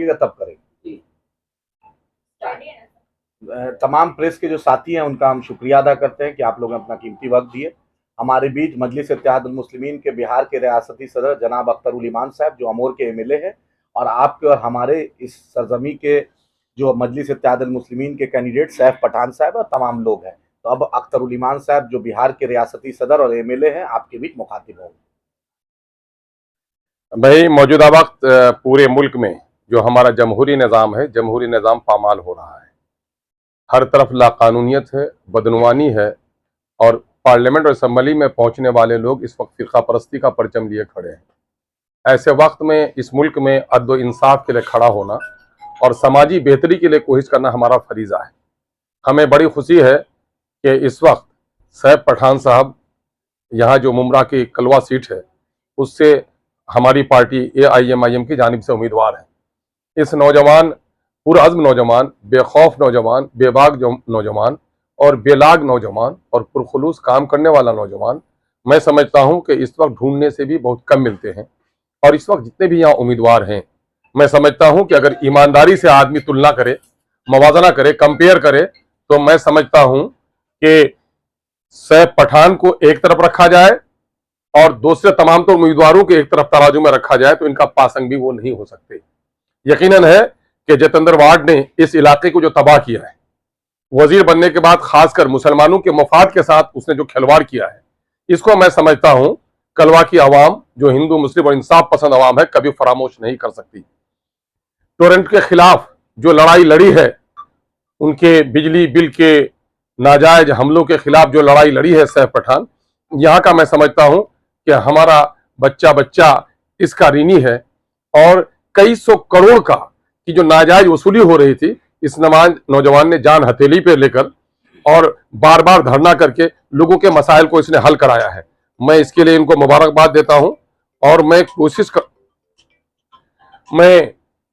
लगेगा तब करेंगे। तमाम प्रेस के जो साथी हैं उनका हम शुक्रिया अदा करते हैं कि आप लोगों ने अपना कीमती वक्त दिए। हमारे बीच मजलिस इत्तेहादुल मुस्लिमीन के बिहार के रियासती सदर जनाब अख्तर उल ईमान साहब जो अमोर के एमएलए हैं, और आपके और हमारे इस सरजमी के जो मजलिस इत्तेहादुल मुस्लिमीन के कैंडिडेट सैफ पठान साहब और तमाम लोग हैं। तो अब अख्तर उल ईमान साहब जो बिहार के रियासती सदर और एमएलए हैं आपके बीच मुखातिब होंगे। भाई मौजूदा वक्त पूरे मुल्क में जो हमारा जमहूरी निज़ाम है, जमहूरी निज़ाम पामाल हो रहा है। हर तरफ लाकानूनियत है, बदनवानी है, और पार्लियामेंट और असम्बली में पहुंचने वाले लोग इस वक्त फ़िरका परस्ती का परचम लिए खड़े हैं। ऐसे वक्त में इस मुल्क में अदल इंसाफ के लिए खड़ा होना और समाजी बेहतरी के लिए कोशिश करना हमारा फरीज़ा है। हमें बड़ी खुशी है कि इस वक्त सैफ पठान साहब यहाँ जो मुमरा की कलवा सीट है उससे हमारी पार्टी AIMIM की जानिब से उम्मीदवार है। इस नौजवान, पुरअज़्म नौजवान, बेखौफ नौजवान, बेबाक नौजवान और बेलाग नौजवान और पुरखुलूस काम करने वाला नौजवान, मैं समझता हूं कि इस वक्त ढूंढने से भी बहुत कम मिलते हैं। और इस वक्त जितने भी यहाँ उम्मीदवार हैं, मैं समझता हूं कि अगर ईमानदारी से आदमी तुलना करे, मवाजना करे, कंपेयर करे, तो मैं समझता हूं कि सैफ पठान को एक तरफ रखा जाए और दूसरे तमाम तो उम्मीदवारों के एक तरफ तराजू में रखा जाए तो इनका पासंग भी वो नहीं हो सकते। यकीनन है कि जितेंद्र वार्ड ने इस इलाके को जो तबाह किया है, वजीर बनने के बाद खासकर मुसलमानों के मफाद के साथ उसने जो खिलवाड़ किया है, इसको मैं समझता हूं कलवा की आवाम, जो हिंदू मुस्लिम और इंसाफ पसंद आवाम है, कभी फरामोश नहीं कर सकती। टोरेंट के खिलाफ जो लड़ाई लड़ी है, उनके बिजली बिल के नाजायज हमलों के खिलाफ जो लड़ाई लड़ी है सैफ पठान, यहाँ का मैं समझता हूं कि हमारा बच्चा बच्चा इसका ऋणी है। और कई सौ करोड़ का की जो नाजायज वसूली हो रही थी, इस नौजवान ने जान हथेली पे लेकर और बार बार धरना करके लोगों के मसाइल को इसने हल कराया है। मैं इसके लिए इनको मुबारकबाद देता हूं। और मैं कोशिश कर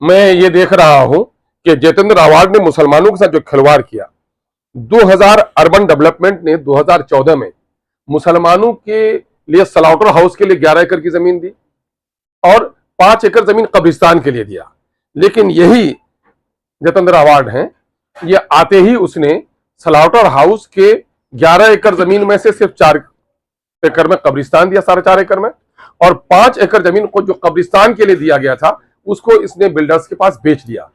मैं ये देख रहा हूं कि जितेंद्र आवाड ने मुसलमानों के साथ जो खिलवाड़ किया, 2000 अर्बन डेवलपमेंट ने 2014 में मुसलमानों के लिए स्लाउटर हाउस के लिए 11 एकड़ की जमीन दी और 5 एकड़ जमीन कब्रिस्तान के लिए दिया। लेकिन यही जितेंद्र आवाड हैं, ये आते ही उसने स्लाउटर हाउस के 11 एकड़ जमीन में से सिर्फ 4 एकड़ में कब्रिस्तान दिया, 4.5 एकड़ में, और 5 एकड़ जमीन को जो कब्रिस्तान के लिए दिया गया था उसको इसने बिल्डर्स के पास बेच दिया।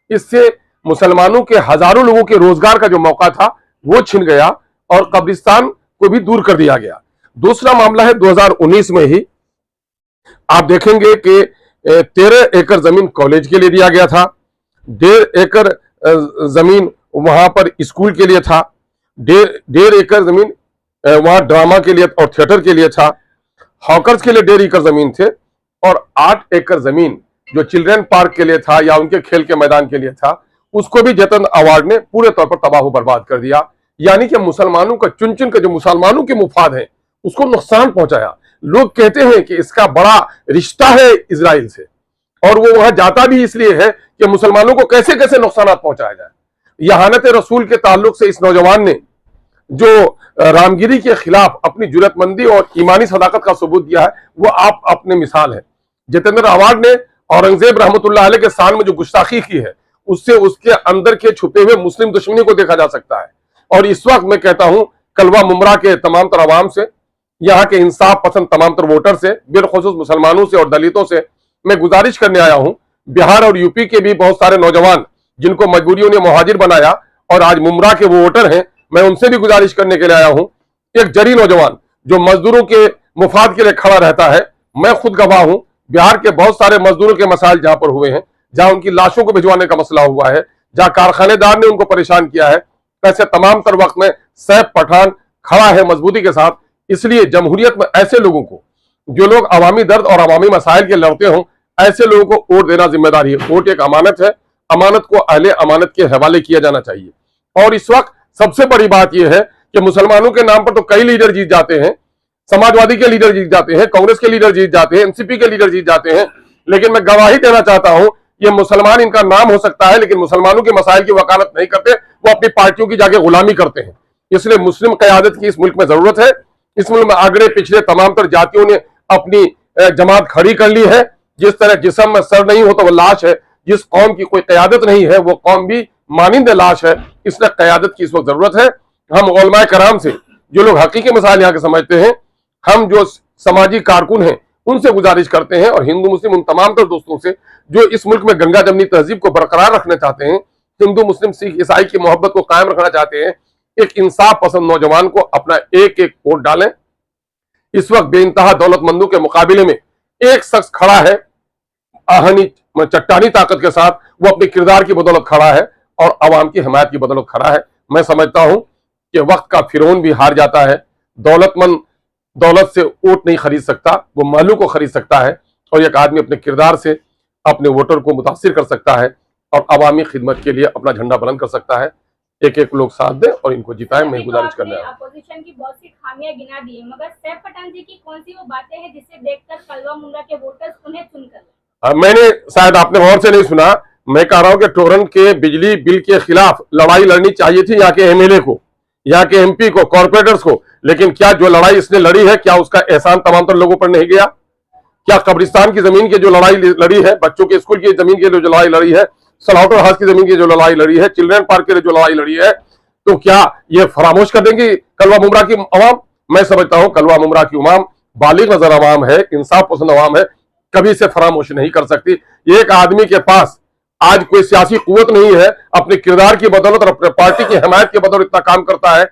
इससे मुसलमानों के हजारों लोगों के रोजगार का जो मौका था वो छिन गया और कब्रिस्तान को भी दूर कर दिया गया। दूसरा मामला है 2019 में ही आप देखेंगे कि 13 एकड़ जमीन कॉलेज के लिए दिया गया था, 1.5 एकड़ जमीन वहां पर स्कूल के लिए था, 1.5 एकड़ जमीन वहां ड्रामा के लिए और थिएटर के लिए था, हॉकर्स के लिए 1.5 एकड़ जमीन थे, और 8 एकड़ जमीन जो चिल्ड्रन पार्क के लिए था या उनके खेल के मैदान के लिए था, उसको भी जितेंद्र आवाड ने पूरे तौर पर तबाह बर्बाद कर दिया। यानी कि मुसलमानों का चुन चुन के जो मुसलमानों के मुफाद है उसको नुकसान पहुंचाया। लोग कहते हैं कि इसका बड़ा रिश्ता है इजराइल से, और वो वहां जाता भी इसलिए है कि मुसलमानों को कैसे कैसे नुकसान पहुंचाया जाए। यहानत रसूल के ताल्लुक से इस नौजवान ने जो रामगिरी के खिलाफ अपनी जुर्रतमंदी और ईमानी सदाकत का सबूत दिया है, वो आप अपने मिसाल है। जितेंद्र आवाड ने औरंगजेब रहमतुल्लाह अलैह के साल में जो गुस्ताखी की है, उससे उसके अंदर के छुपे हुए मुस्लिम दुश्मनी को देखा जा सकता है। और इस वक्त मैं कहता हूं कलवा मुमरा के तमाम तर आवाम से, यहाँ के इंसाफ पसंद तमाम तर वोटर से, बिलखुसूस मुसलमानों से और दलितों से मैं गुजारिश करने आया हूं। बिहार और यूपी के भी बहुत सारे नौजवान जिनको मजबूरियों ने मुहाजिर बनाया और आज मुमरा के वो वोटर हैं, मैं उनसे भी गुजारिश करने के लिए आया हूं। एक जरी नौजवान जो मजदूरों के मुफाद के लिए खड़ा रहता है, मैं खुद गवाह हूं। बिहार के बहुत सारे मजदूरों के मसाइल जहां पर हुए हैं, जहां उनकी लाशों को भिजवाने का मसला हुआ है, जहां कारखानेदार ने उनको परेशान किया है, ऐसे तमाम तर वक्त में सैफ पठान खड़ा है मजबूती के साथ। इसलिए जमहूरियत में ऐसे लोगों को, जो लोग अवामी दर्द और अवामी मसाइल के लड़ते हों, ऐसे लोगों को वोट देना जिम्मेदारी है। वोट एक अमानत है, अमानत को अहले अमानत के हवाले किया जाना चाहिए। और इस वक्त सबसे बड़ी बात यह है कि मुसलमानों के नाम पर तो कई लीडर जीत जाते हैं, समाजवादी के लीडर जीत जाते हैं, कांग्रेस के लीडर जीत जाते हैं, एनसीपी के लीडर जीत जाते हैं, लेकिन मैं गवाही देना चाहता हूं, ये मुसलमान इनका नाम हो सकता है लेकिन मुसलमानों के मसाइल की वकालत नहीं करते, वो अपनी पार्टियों की जाके गुलामी करते हैं। इसलिए मुस्लिम क़यादत की इस मुल्क में जरूरत है। इस मुल्क में आगरे पिछड़े तमाम तर जातियों ने अपनी जमात खड़ी कर ली है। जिस तरह जिस्म में सर नहीं हो तो वो लाश है, जिस कौम की कोई क़यादत नहीं है वो कौम भी मानिंद लाश है, इसलिए क़यादत की इस वक्त जरूरत है। हम उलमाए कराम से जो लोग हकीकी मसाइल यहाँ के समझते हैं, हम जो समाजी कारकुन हैं उनसे गुजारिश करते हैं और हिंदू मुस्लिम उन तमाम तर दोस्तों से जो इस मुल्क में गंगा जमनी तहजीब को बरकरार रखना चाहते हैं, हिंदू मुस्लिम सिख ईसाई की मोहब्बत को कायम रखना चाहते हैं, एक इंसाफ पसंद नौजवान को अपना एक एक वोट डालें। इस वक्त बेइंतहा दौलतमंदों के मुकाबले में एक शख्स खड़ा है आहनी चट्टानी ताकत के साथ, वो अपने किरदार की बदौलत खड़ा है और अवाम की हिमायत की बदौलत खड़ा है। मैं समझता हूं कि वक्त का फिरौन भी हार जाता है। दौलतमंद दौलत से वोट नहीं खरीद सकता, वो मालू को खरीद सकता है और एक आदमी अपने किरदार से अपने वोटर को मुतासिर कर सकता है और अवामी खिदमत के लिए अपना झंडा बुलंद कर सकता है। एक एक लोग साथ दें और इनको जिताएं, मैं गुजारिश करना है। अपोजिशन की बहुत सी खामियां गिना दी है, मगर सैफ पठान जी की कौन सी वो बातें हैं जिसे देखकर कलवा मुंडा के वोटर्स उन्हें चुनकर? मैंने शायद आपने गौर से नहीं सुना, मैं कह रहा हूं कि टोरंट के बिजली बिल के खिलाफ लड़ाई लड़नी चाहिए थी यहाँ के एमएलए को, यहाँ के एमपी को, कॉर्पोरेटर्स को, लेकिन क्या जो लड़ाई इसने लड़ी है क्या उसका एहसान तमाम तर लोगों पर नहीं गया? क्या कब्रिस्तान की जमीन की जो लड़ाई लड़ी है, बच्चों के स्कूल की जमीन की जो लड़ाई लड़ी है, स्लाउटर हाउस की जमीन की जो लड़ाई लड़ी है, चिल्ड्रन पार्क की जो लड़ाई लड़ी है, तो क्या ये फरामोश कर देंगी कलवा मुमरा की अवाम? मैं समझता हूं कलवा मुमरा की अवाम बालिग नजर अवाम है, इंसाफ पसंद अवाम है, कभी इसे फरामोश नहीं कर सकती। एक आदमी के पास आज कोई सियासी कुव्वत नहीं है, अपने किरदार की बदौलत और अपने पार्टी की हिमायत की बदौलत इतना काम करता है।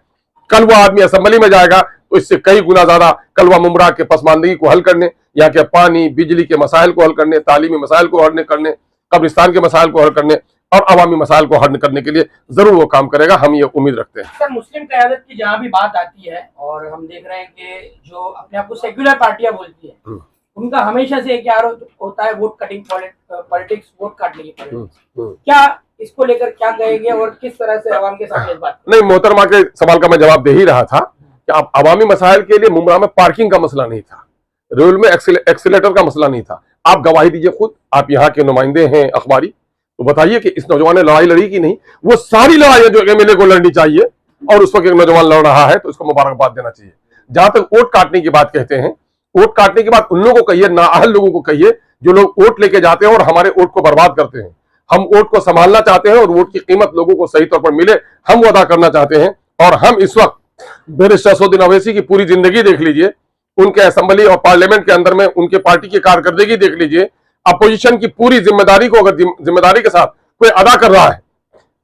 कल वो आदमी असेंबली में जाएगा तो इससे कई गुना ज्यादा कलवा मुमरा के पसमानदगी को हल करने, यहाँ के पानी बिजली के मसाइल को हल करने, तालीमी मसाइल को हल करने, कब्रिस्तान के मसाइल को हल करने और अवामी मसाइल को हल करने के लिए जरूर वो काम करेगा, हम ये उम्मीद रखते हैं। सर, मुस्लिम क़यादत की जहाँ भी बात आती है और हम देख रहे हैं कि जो अपने आप को सेक्युलर पार्टियां बोलती है उनका हमेशा से क्या होता है, वोट कटिंग पॉलिटिक्स, वोट काटने की पॉलिटिक्स। क्या इसको लेकर क्या कहेंगे और किस तरह से आवाम के सामने इस बात? नहीं, मोहतरमा के सवाल का मैं जवाब दे ही रहा था कि आप अवामी मसाइल के लिए मुमरा में पार्किंग का मसला नहीं था, रेल में एक्सीलेटर का मसला नहीं था। आप गवाही दीजिए खुद, आप यहाँ के नुमाइंदे हैं अखबारी, तो बताइए कि इस नौजवान ने लड़ाई लड़ी कि नहीं? वो सारी लड़ाई जो एमएलए को लड़नी चाहिए और उस वक्त एक नौजवान लड़ रहा है तो उसको मुबारकबाद देना चाहिए। जहां तक वोट काटने की बात कहते हैं, वोट काटने की बात उन लोगों को कहिए, नाअहल लोगों को कहिए जो लोग वोट लेके जाते हैं और हमारे वोट को बर्बाद करते हैं। हम वोट को संभालना चाहते हैं और वोट की कीमत लोगों को सही तौर पर मिले, हम वो अदा करना चाहते हैं। और हम इस वक्त बैरिस्टर असदुद्दीन अवैसी की पूरी जिंदगी देख लीजिए, उनके असेंबली और पार्लियामेंट के अंदर में उनके पार्टी की कारकर्दगी देख लीजिए, अपोजिशन की पूरी जिम्मेदारी को अगर जिम्मेदारी के साथ कोई अदा कर रहा है,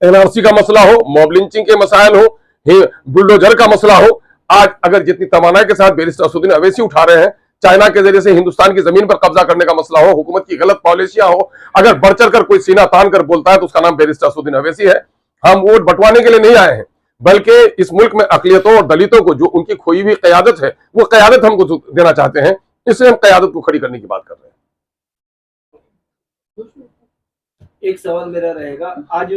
एनआरसी का मसला हो, मॉब लिंचिंग के मसाइल हो, बुलडोजर का मसला हो, आज अगर जितनी तवानाई के साथ बैरिस्टर असदुद्दीन अवैसी उठा रहे हैं, चाइना के जरिए से हिंदुस्तान की जमीन पर कब्जा करने का मसला हो, हुकूमत की गलत पॉलिसियां हो, अगर बढ़ चढ़ कर कोई सीना तान कर बोलता है तो उसका नाम बैरिस्टर असदुद्दीन अवैसी है। हम वोट बंटवाने के लिए नहीं आए हैं, बल्कि इस मुल्क में अकलियतों और दलितों को जो उनकी खोई हुई क़यादत है वो क़यादत हमको देना चाहते हैं, इसलिए हम क़यादत को खड़ी करने की बात कर रहे हैं। एक सवाल मेरा रहेगा, आज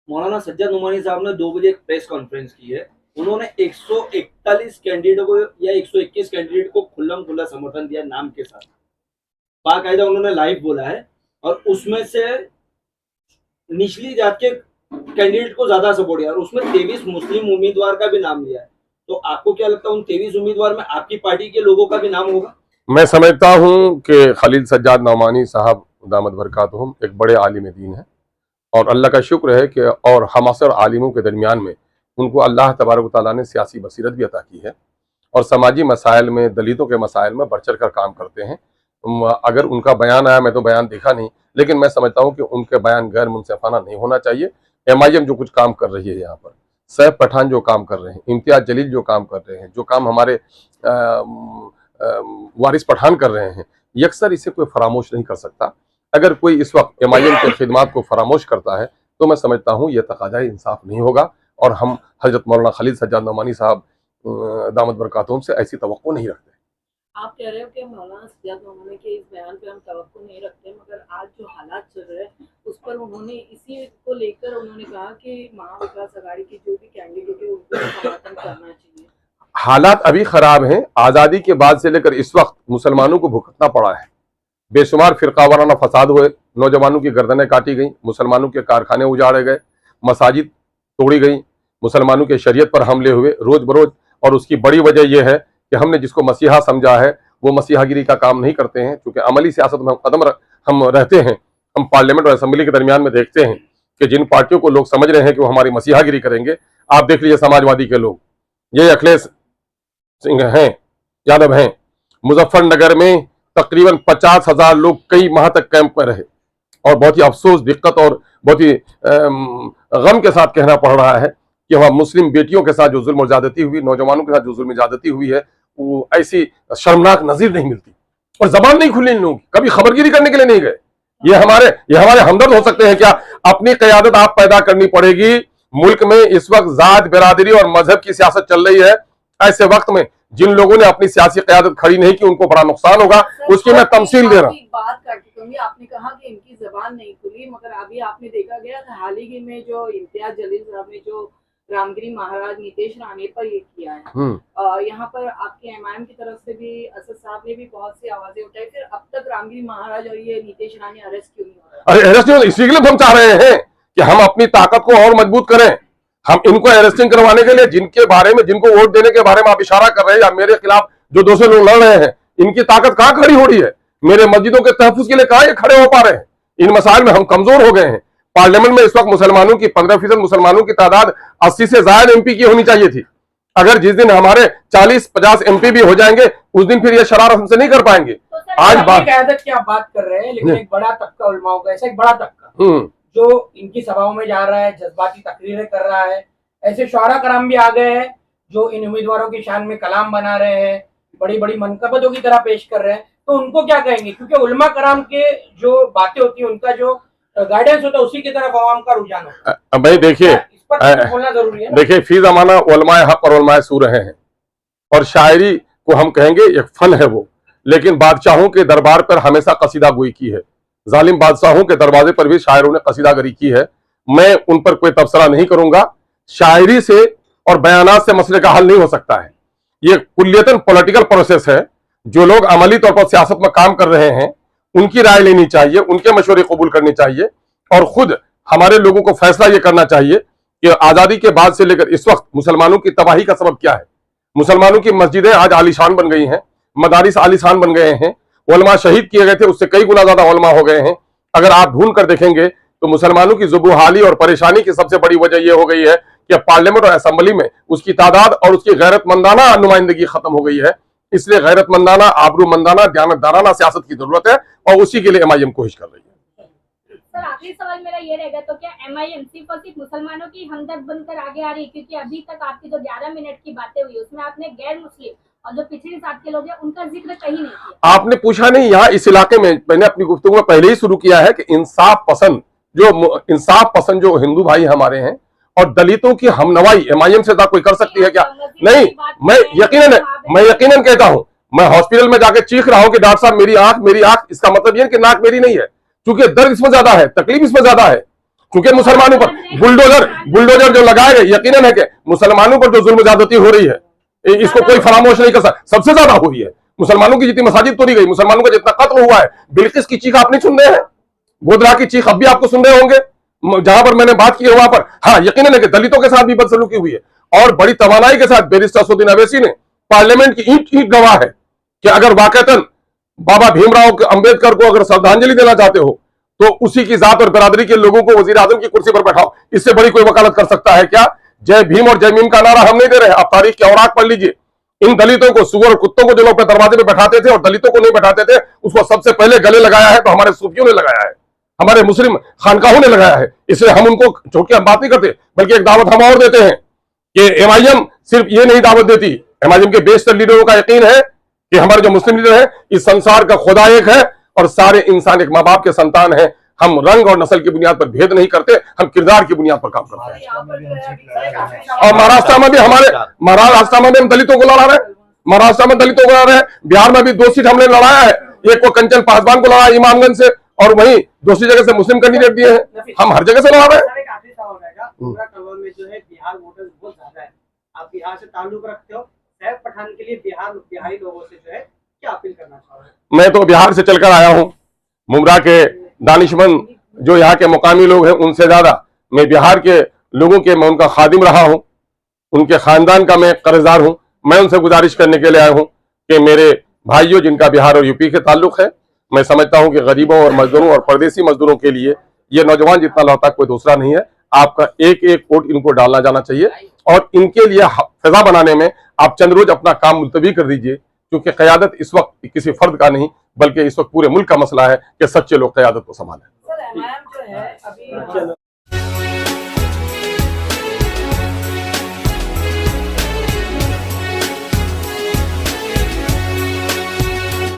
मौलाना सज्जाद नुमानी साहब ने 2 बजे एक प्रेस कॉन्फ्रेंस की है, उन्होंने 141 कैंडिडेट को या 121 कैंडिडेट को खुल्लम खुल्ला समर्थन दिया नाम के साथ, बाकायदा उन्होंने लाइव बोला है और उसमें से निचली जात के कैंडिडेट को ज्यादा सपोर्ट किया और उसमें 23 मुस्लिम उम्मीदवार का भी नाम लिया है। तो आपको क्या लगता है उन 23 उम्मीदवार में आपकी पार्टी के लोगों का भी नाम होगा? मैं समझता हूं कि खलील सज्जाद नौमानी साहब दामद बरकातुहुम एक बड़े आलिम दीन है और अल्लाह का शुक्र है कि और हम असर आलिमों के दरमियान में उनको अल्लाह तबारक तआला ने सियासी बसीरत भी अता की है और समाजी मसाइल में, दलितों के मसाइल में बढ़ चढ़ कर काम करते हैं। अगर उनका बयान आया, मैं तो बयान देखा नहीं, लेकिन मैं समझता हूं कि उनके बयान गैर मुनसिफाना नहीं होना चाहिए। MIM जो कुछ काम कर रही है यहाँ पर, सैफ पठान जो काम कर रहे हैं, इम्तियाज जलील जो काम कर रहे हैं, जो काम हमारे वारिस पठान कर रहे हैं, यकसर इसे कोई फरामोश नहीं कर सकता। अगर कोई इस वक्त MIM के खिदमात को फरामोश करता है तो मैं समझता हूँ यह तकाज़ा इंसाफ नहीं होगा और हम हजरत मौलाना खलील सज्जाद नौमानी साहब दामद बरकातुहुम से ऐसी तवक्को नहीं रखते। आप कह रहे हो कि मौलाना सज्जाद नौमानी के इस बयान पे हम तवक्को नहीं रखते, मगर आज जो हालात चल रहे हैं उस पर उन्होंने इसी को लेकर उन्होंने कहा कि महाविकास अघाड़ी की जो भी कैंडिडेट है उनको समर्थन करना चाहिए। हालात अभी खराब हैं। आज़ादी के बाद से लेकर इस वक्त मुसलमानों को भुगतना पड़ा है, बेशुमार फिरका वाराना फसाद हुए, नौजवानों की गर्दनें काटी गई, मुसलमानों के कारखाने उजाड़े गए, मसाजिद तोड़ी गई, मुसलमानों के शरीयत पर हमले हुए रोज बरोज। और उसकी बड़ी वजह यह है कि हमने जिसको मसीहा समझा है वो मसीहागिरी का काम नहीं करते हैं, क्योंकि अमली सियासत में हम रहते हैं। हम पार्लियामेंट और असेंबली के दरमियान में देखते हैं कि जिन पार्टियों को लोग समझ रहे हैं कि वो हमारी मसीहागिरी करेंगे, आप देख लीजिए समाजवादी के लोग, ये अखिलेश सिंह हैं, यादव हैं, मुजफ्फरनगर में तकरीबन 50,000 लोग कई माह तक कैंप में रहे और बहुत ही अफसोस, दिक्कत और बहुत ही गम के साथ कहना पड़ रहा है कि वहां मुस्लिम बेटियों के साथ जो जुल्म और ज्यादती हुई, नौजवानों के साथ जो जुल्म ज्यादती हुई है, वो ऐसी शर्मनाक नजीर नहीं मिलती। और जबान नहीं खुली इन लोगों की, कभी खबरगिरी करने के लिए नहीं गए। ये हमारे हमदर्द हो सकते हैं क्या? अपनी क़यादत आप पैदा करनी पड़ेगी। मुल्क में इस वक्त जात, बिरादरी और मजहब की सियासत चल रही है। ऐसे वक्त में जिन लोगों ने अपनी सियासी क़यादत खड़ी नहीं की, उनको बड़ा नुकसान होगा, उसकी मैं तमसील दे रहा हूँ। बात करती हूँ, आपने कहा कि इनकी जबान नहीं खुली, मगर अभी आपने देखा गया हाल ही में जो इम्तियाज जलील साहब ने जो रामगिरी महाराज नीतीश राणे पर ये किया है, यहाँ पर आपके एमआईएम की तरफ से भी असद साहब ने भी बहुत सी आवाजें उठाई, फिर अब तक रामगिरी महाराज और ये नीतीश राणे अरेस्ट क्यों नहीं हो रहा? अरे अरेस्ट नहीं, इसी के लिए हम चाह रहे हैं कि हम अपनी ताकत को और मजबूत करें। हम इनको अरेस्टिंग करवाने के लिए, जिनके बारे में, जिनको वोट देने के बारे में आप इशारा कर रहे हैं, या मेरे खिलाफ जो दूसरे लोग लड़ रहे हैं, इनकी ताकत कहां खड़ी हो रही है? मेरे मस्जिदों के तहफ्फुज के लिए कहां ये खड़े हो पा रहे हैं? इन मसाइल में हम कमजोर हो गए हैं। पार्लियामेंट में इस वक्त मुसलमानों की 15% मुसलमानों की तादाद 80 से ज्यादा एमपी की होनी चाहिए थी। अगर जिस दिन हमारे 40-50 एमपी भी हो जाएंगे, उस दिन फिर ये शरारत हमसे नहीं कर पाएंगे। तो आज बात क़यादत की आप बात कर रहे हैं, लेकिन एक बड़ा तबका उलमाओं का, ऐसा एक बड़ा तबका जो इनकी सभाओं में जा रहा है, जज्बाती तकरीरें कर रहा है, ऐसे शुअरा कराम भी आ गए हैं जो इन उम्मीदवारों की शान में कलाम बना रहे हैं, बड़ी बड़ी मनकबतों की तरह पेश कर रहे हैं, तो उनको क्या कहेंगे? क्योंकि उलमा कराम के जो बातें होती है, उनका जो गाइडेंस होता है, उसी की तरफ आवाम का रुझान होता है। भाई देखिए, इस पर तो बोलना जरूरी है ना? देखिए, फी ज़माना उलमाए हक और उलमाए सू रहे हैं, और शायरी को हम कहेंगे एक फन है वो, लेकिन बादशाहों के दरबार पर हमेशा कसीदा गोई की है। जालिम बादशाहों के दरवाजे पर भी शायरों ने कसीदागरी की है। मैं उन पर कोई तबसरा नहीं करूंगा। शायरी से और बयानात से मसले का हल नहीं हो सकता है। ये कुल्लियतन पॉलिटिकल प्रोसेस है। जो लोग अमली तौर पर सियासत में काम कर रहे हैं, उनकी राय लेनी चाहिए, उनके मशवरे कबूल करने चाहिए, और खुद हमारे लोगों को फैसला ये करना चाहिए कि आजादी के बाद से लेकर इस वक्त मुसलमानों की तबाही का सबब क्या है। मुसलमानों की मस्जिदें आज आलीशान बन गई हैं, मदारिस आलीशान बन गए हैं, उलमा शहीद किए गए थे, उससे कई गुना ज्यादा उलमा हो गए हैं। अगर आप ढूंढ कर देखेंगे तो मुसलमानों की जुबूहाली और परेशानी की सबसे बड़ी वजह यह हो गई है कि पार्लियामेंट और असेंबली में उसकी तादाद और उसकी गैरतमंदाना नुमाइंदगी खत्म हो गई है। इसलिए गैरतमंदाना, आबरूमंदाना, दयानतदाराना सियासत की जरूरत है, और उसी के लिए एमआईएम कोशिश कर रही है। सर, आखिरी सवाल मेरा ये रहेगा, तो क्या एमआईएम सिर्फ और सिर्फ मुसलमानों की हमदर्द बनकर आगे आ रही है? क्योंकि अभी तक आपकी जो 11 मिनट की बातें हुई, उसमें आपने गैर मुस्लिम और जो पिछड़ी जात के लोग हैं उनका जिक्र कहीं नहीं किया। आपने पूछा नहीं। यहाँ इस इलाके में मैंने अपनी गुफ्तगू में पहले ही शुरू किया है कि इंसाफ पसंद जो हिंदू भाई हमारे हैं, और दलितों की हमनवाई एमआईएम से कोई कर सकती है क्या? नहीं, मैं यकीनन कहता हूं, मैं हॉस्पिटल में जाके चीख रहा हूं कि डॉक्टर साहब मेरी आंख, इसका मतलब यह कि नाक मेरी नहीं है, क्योंकि दर्द इसमें ज्यादा है, तकलीफ इसमें ज्यादा है, क्योंकि मुसलमानों पर बुलडोजर जो लगाए गए, यकीनन है कि मुसलमानों पर जो जुल्म ज्यादती हो रही है, इसको कोई फरामोश नहीं कर सकता। सबसे ज्यादा हुई है मुसलमानों की, जितनी मसाजिद तोड़ी गई, मुसलमानों का जितना कत्ल हुआ है। बिल्किस की चीख आप नहीं सुन रहे हैं, गोदरा की चीख अब भी आपको सुन रहे होंगे। जहां पर मैंने बात की है वहां पर, हाँ, यकीनन है कि दलितों के साथ भी बदसलूकी हुई है, और बड़ी तवानाई के साथ बैरिस्टर असदुद्दीन अवैसी ने पार्लियामेंट की ईंट गवाह है कि अगर वाकईतन बाबा भीमराव अंबेडकर को अगर श्रद्धांजलि देना चाहते हो, तो उसी की जात और बिरादरी के लोगों को वजीर आजम की कुर्सी पर बैठाओ। इससे बड़ी कोई वकालत कर सकता है क्या? जय भीम और जय मीम का नारा हम नहीं दे रहे। आप तारीख के औराक पढ़ लीजिए। इन दलितों को, सुअर और कुत्तों को जो लोग दरवाजे पे बैठाते थे और दलितों को नहीं बैठाते थे, उसको सबसे पहले गले लगाया है तो हमारे सूफियों ने लगाया है, हमारे मुस्लिम खानकाहों ने लगाया है। इसलिए हम उनको छोड़ के हम बात नहीं करते, बल्कि एक दावत हम और देते हैं कि एमआईएम सिर्फ ये नहीं दावत देती, एमआईएम के बेशतर लीडरों का यकीन है कि हमारे जो मुस्लिम लीडर हैं, इस संसार का खुदा एक है और सारे इंसान एक माँ बाप के संतान हैं। हम रंग और नस्ल की बुनियाद पर भेद नहीं करते, हम किरदार की बुनियाद पर काम करते हैं। और महाराष्ट्र में भी महाराष्ट्र में भी हम दलितों को लड़ा रहे हैं, महाराष्ट्र में दलितों को लड़ा रहे हैं। बिहार में भी 2 सीट हमने लड़ाया है, एक को कंचन पासवान को लड़ा इमामगंज से, और वहीं दूसरी जगह से मुस्लिम कैंडिडेट दिए हैं। हम हर जगह से लड़ा रहे हैं। में जो है बिहार वोटर्स बहुत ज्यादा है, आप बिहार से ताल्लुक रखते हो, सैफ पठान के लिए बिहारी लोगों से जो है क्या अपील करना चाहोगे? मैं तो बिहार से चलकर आया हूं। मुमरा के दानिशमंद जो यहाँ के मुकामी लोग हैं, उनसे ज्यादा मैं बिहार के लोगों के, मैं उनका खादिम रहा हूं, उनके खानदान का मैं कर्जदार हूं। मैं उनसे गुजारिश करने के लिए आया हूं कि मेरे भाइयों जिनका बिहार और यूपी के ताल्लुक है, मैं समझता हूं कि गरीबों और मजदूरों और परदेसी मजदूरों के लिए ये नौजवान जितना लौटा कोई दूसरा नहीं है। आपका एक एक वोट इनको डालना जाना चाहिए और इनके लिए फिजा बनाने में आप चंद रोज अपना काम मुलतवी कर दीजिए, क्योंकि क़यादत इस वक्त किसी फर्द का नहीं बल्कि इस वक्त पूरे मुल्क का मसला है कि सच्चे लोग क़यादत को संभालें। सर एमआईएम जो है अभी